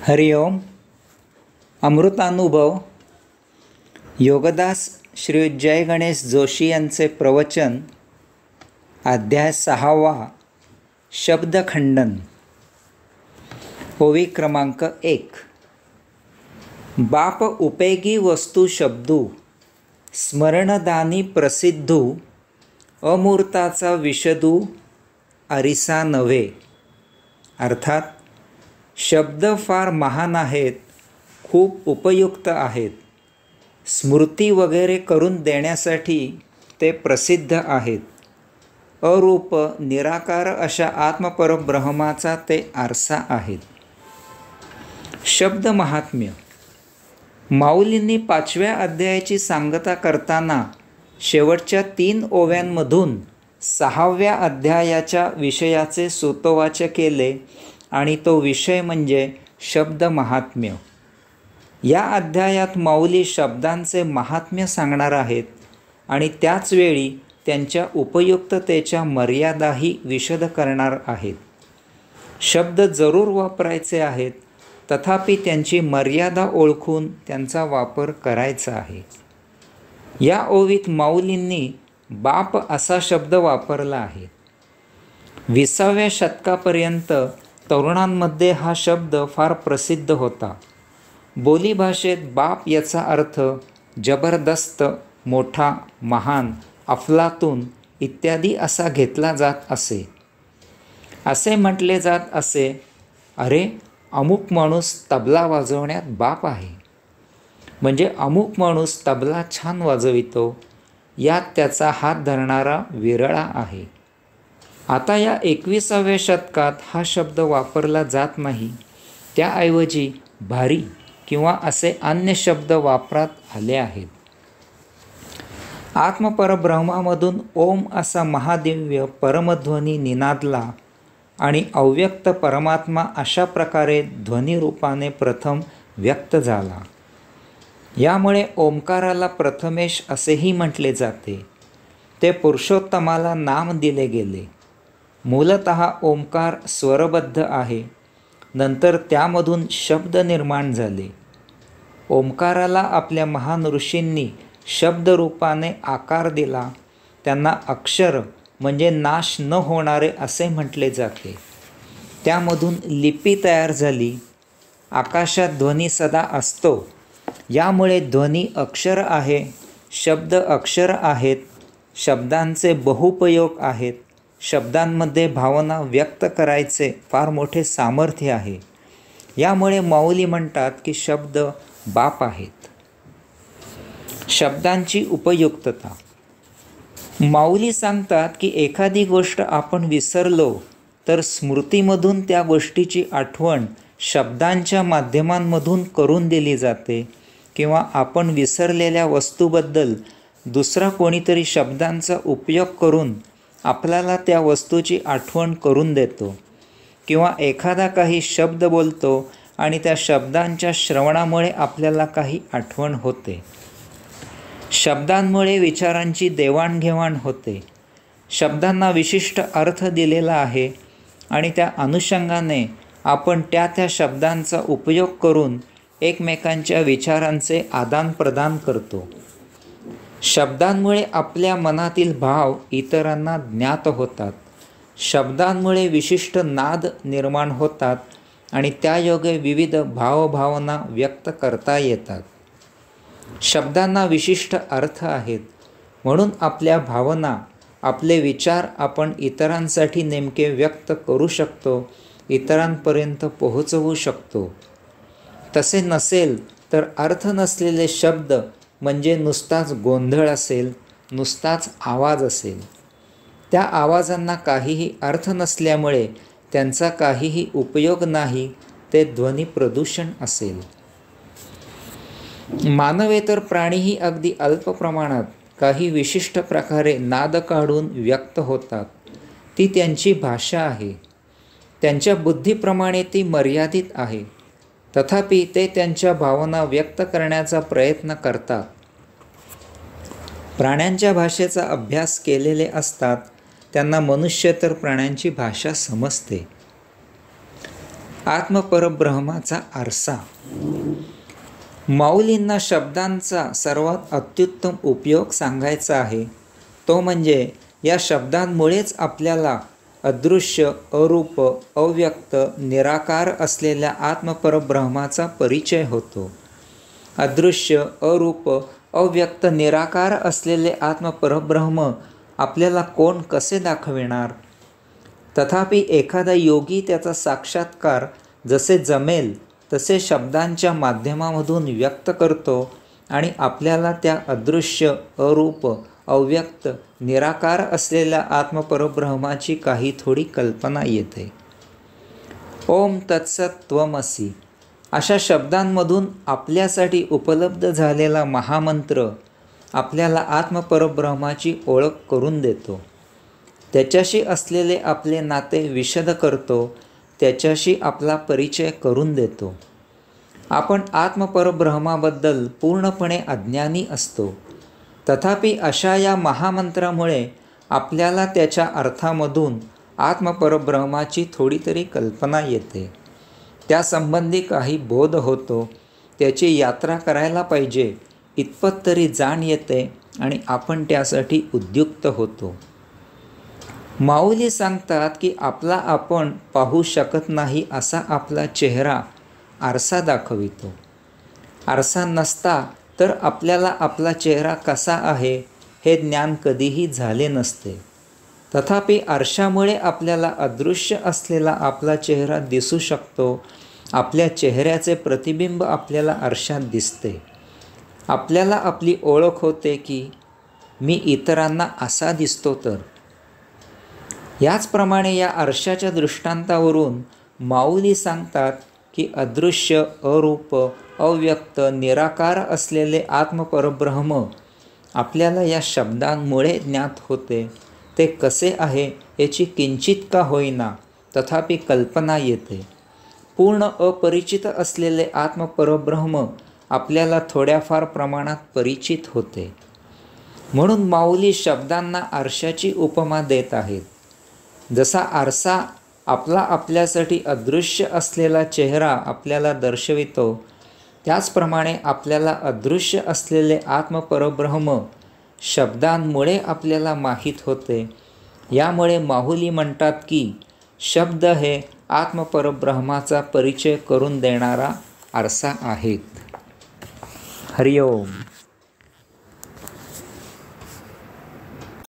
हरिओम. अमृतानुभव. योगदास श्री जय गणेश जोशी यांचे प्रवचन. अध्याय 6. शब्दखंडन. ओवी क्रमांक 1. बाप उपेगी वस्तू शब्दू, स्मरणदानी प्रसिद्धू, अमूर्ताचा विशदू, अरिसा नव्हे. अर्थात शब्द फार महान आहेत, खूप उपयुक्त आहेत. स्मृती वगैरे करून देण्यासाठी ते प्रसिद्ध आहेत. अरूप निराकार अशा आत्मपरब्रह्माचा ते आरसा आहेत. शब्द महात्म्य. माऊलींनी 5व्या अध्यायाची सांगता करताना शेवटच्या 3 ओव्यांमधून 6व्या अध्यायाच्या विषयाचे सूतोवाच केले आणि तो विषय म्हणजे शब्द महात्म्य. या अध्यायात माऊली शब्दांचे महात्म्य सांगणार आहेत आणि त्याचवेळी त्यांच्या उपयुक्ततेच्या मर्यादाही विशद करणार आहेत. शब्द जरूर वापरायचे आहेत, तथापि त्यांची मर्यादा ओळखून त्यांचा वापर करायचा आहे. या ओवीत माऊलींनी बाप असा शब्द वापरला आहे. 20व्या शतकापर्यंत तरुणांमध्ये हा शब्द फार प्रसिद्ध होता. बोलीभाषेत बाप याचा अर्थ जबरदस्त, मोठा, महान, अफलातून इत्यादी असा घेतला जात असे. असे म्हटले जात असे, अरे अमुक माणूस तबला वाजवण्यात बाप आहे, म्हणजे अमुक माणूस तबला छान वाजवितो, यात त्याचा हात धरणारा विरळा आहे. आता या 21व्या शतकात हा शब्द वापरला जात नाही. त्याऐवजी भारी किंवा असे अन्य शब्द वापरात आले आहेत. आत्मपरब्रह्मामधून ओम असा महादिव्य परमध्वनी निनादला आणि अव्यक्त परमात्मा अशा प्रकारे ध्वनिरूपाने प्रथम व्यक्त झाला. यामुळे ओंकाराला प्रथमेश असेही म्हटले जाते. ते पुरुषोत्तमाला नाम दिले गेले. मूलतः ओंकार स्वरबद्ध आहे, नंतर त्यामधून शब्द निर्माण झाले. ओंकाराला आपल्या महान ऋषींनी शब्दरूपाने आकार दिला. त्यांना अक्षर म्हणजे नाश न होणारे असे म्हटले जाते. त्यामधून लिपी तयार झाली. आकाशात ध्वनी सदा असतो, यामुळे ध्वनी अक्षर आहे, शब्द अक्षर आहेत. शब्दांचे बहुपयोग आहेत. शब्दांमध्ये भावना व्यक्त करायचे फार मोठे सामर्थ्य आहे. यामुळे माऊली म्हणतात की शब्द बाप आहेत. शब्दांची उपयुक्तता. माऊली सांगतात की एखादी गोष्ट आपण विसरलो तर स्मृतीमधून त्या गोष्टीची आठवण शब्दांच्या माध्यमांमधून करून दिली जाते, किंवा आपण विसरलेल्या वस्तूबद्दल दुसरा कोणीतरी शब्दांचा उपयोग करून आपल्याला त्या वस्तूची आठवण करून देतो, किंवा एखादा काही शब्द बोलतो आणि त्या शब्दांच्या श्रवणामुळे आपल्याला काही आठवण होते. शब्दांमुळे विचारांची देवाणघेवाण होते. शब्दांना विशिष्ट अर्थ दिलेला आहे आणि त्या अनुषंगाने आपण त्या शब्दांचा उपयोग करून एकमेकांच्या विचारांचे आदानप्रदान करतो. शब्दांमुळे आपल्या मनातील भाव इतरांना ज्ञात होतात. शब्दांमुळे विशिष्ट नाद निर्माण होतात आणि त्यायोगे विविध भावभावना व्यक्त करता येतात. शब्दांना विशिष्ट अर्थ आहेत, म्हणून आपल्या भावना, आपले विचार आपण इतरांसाठी नेमके व्यक्त करू शकतो, इतरांपर्यंत पोहोचवू शकतो. तसे नसेल तर अर्थ नसलेले शब्द म्हणजे नुसताच गोंधळ असेल, नुसताच आवाज असेल. त्या आवाजांना काहीही अर्थ नसल्यामुळे त्यांचा काहीही उपयोग नाही. ते ध्वनी प्रदूषण असेल. मानवेतर प्राणीही अगदी अल्प प्रमाणात काही विशिष्ट प्रकारे नाद काढून व्यक्त होतात. ती त्यांची भाषा आहे. त्यांच्या बुद्धीप्रमाणे ती मर्यादित आहे. तथापि ते त्यांच्या भावना व्यक्त करण्याचा प्रयत्न करतात. प्राण्यांच्या भाषेचा अभ्यास केलेले असतात. त्यांना मनुष्य तर प्राण्यांची भाषा समजते. आत्मपरब्रह्माचा आरसा. माऊलींना शब्दांचा सर्वात अत्युत्तम उपयोग सांगायचा आहे. तो म्हणजे या शब्दांमुळेच आपल्याला अदृश्य, अरूप, अव्यक्त, निराकार असलेल्या आत्मपरब्रह्माचा परिचय होतो. अदृश्य, अरूप, अव्यक्त, निराकार असलेले आत्मपरब्रह्म आपल्याला कोण कसे दाखविणार? तथापि एखादा योगी त्याचा साक्षात्कार जसे जमेल तसे शब्दांच्या माध्यमामधून व्यक्त करतो आणि आपल्याला त्या अदृश्य, अरूप, अव्यक्त, निराकार असलेल्या आत्मपरब्रह्माची काही थोडी कल्पना येते. ओम तत्सत त्वमसी अशा शब्दांमधून आपल्यासाठी उपलब्ध झालेला महामंत्र आपल्याला आत्मपरब्रह्माची ओळख करून देतो. त्याच्याशी असलेले आपले नाते विशद करतो. त्याच्याशी आपला परिचय करून देतो. आपण आत्मपरब्रह्माबद्दल पूर्णपणे अज्ञानी असतो. तथापि अशा या महामंत्रामुळे आपल्याला त्याच्या अर्थामधून आत्मपरब्रह्माची थोडी तरी कल्पना येते. त्यासंबंधी काही बोध होतो. त्याची यात्रा करायला पाहिजे इतपत तरी जाण येते आणि आपण त्यासाठी उद्युक्त होतो. माऊली सांगतात की आपला आपण पाहू शकत नाही असा आपला चेहरा आरसा दाखवितो. आरसा नसता तर आपल्याला आपला चेहरा कसा आहे हे ज्ञान कधीही झाले नसते. तथापि आरशामुळे आपल्याला अदृश्य असलेला आपला चेहरा दिसू शकतो. आपल्या चेहऱ्याचे प्रतिबिंब आपल्याला आरशात दिसते. आपल्याला आपली ओळख होते की मी इतरांना असा दिसतो तर. याचप्रमाणे या आरशाच्या दृष्टांतावरून माऊली सांगतात की अदृश्य, अरूप, अव्यक्त, निराकार असलेले आत्मपरब्रह्म आपल्याला या शब्दांमुळे ज्ञात होते. ते कसे आहे याची किंचित का होईना तथापि कल्पना येते. पूर्ण अपरिचित असलेले आत्मपरब्रह्म आपल्याला थोड्याफार प्रमाणात परिचित होते. म्हणून माऊली शब्दांना आरशाची उपमा देत आहेत. जसा आरसा आपला आपल्यासाठी अदृश्य असलेला चेहरा आपल्याला दर्शवितो, त्याचप्रमाणे आपल्याला अदृश्य असलेले आत्मपरब्रह्म शब्दांमुळे आपल्याला माहीत होते. यामुळे माऊली म्हणतात की शब्द हे आत्मपरब्रह्माचा परिचय करून देणारा आरसा आहेत. हरिओम.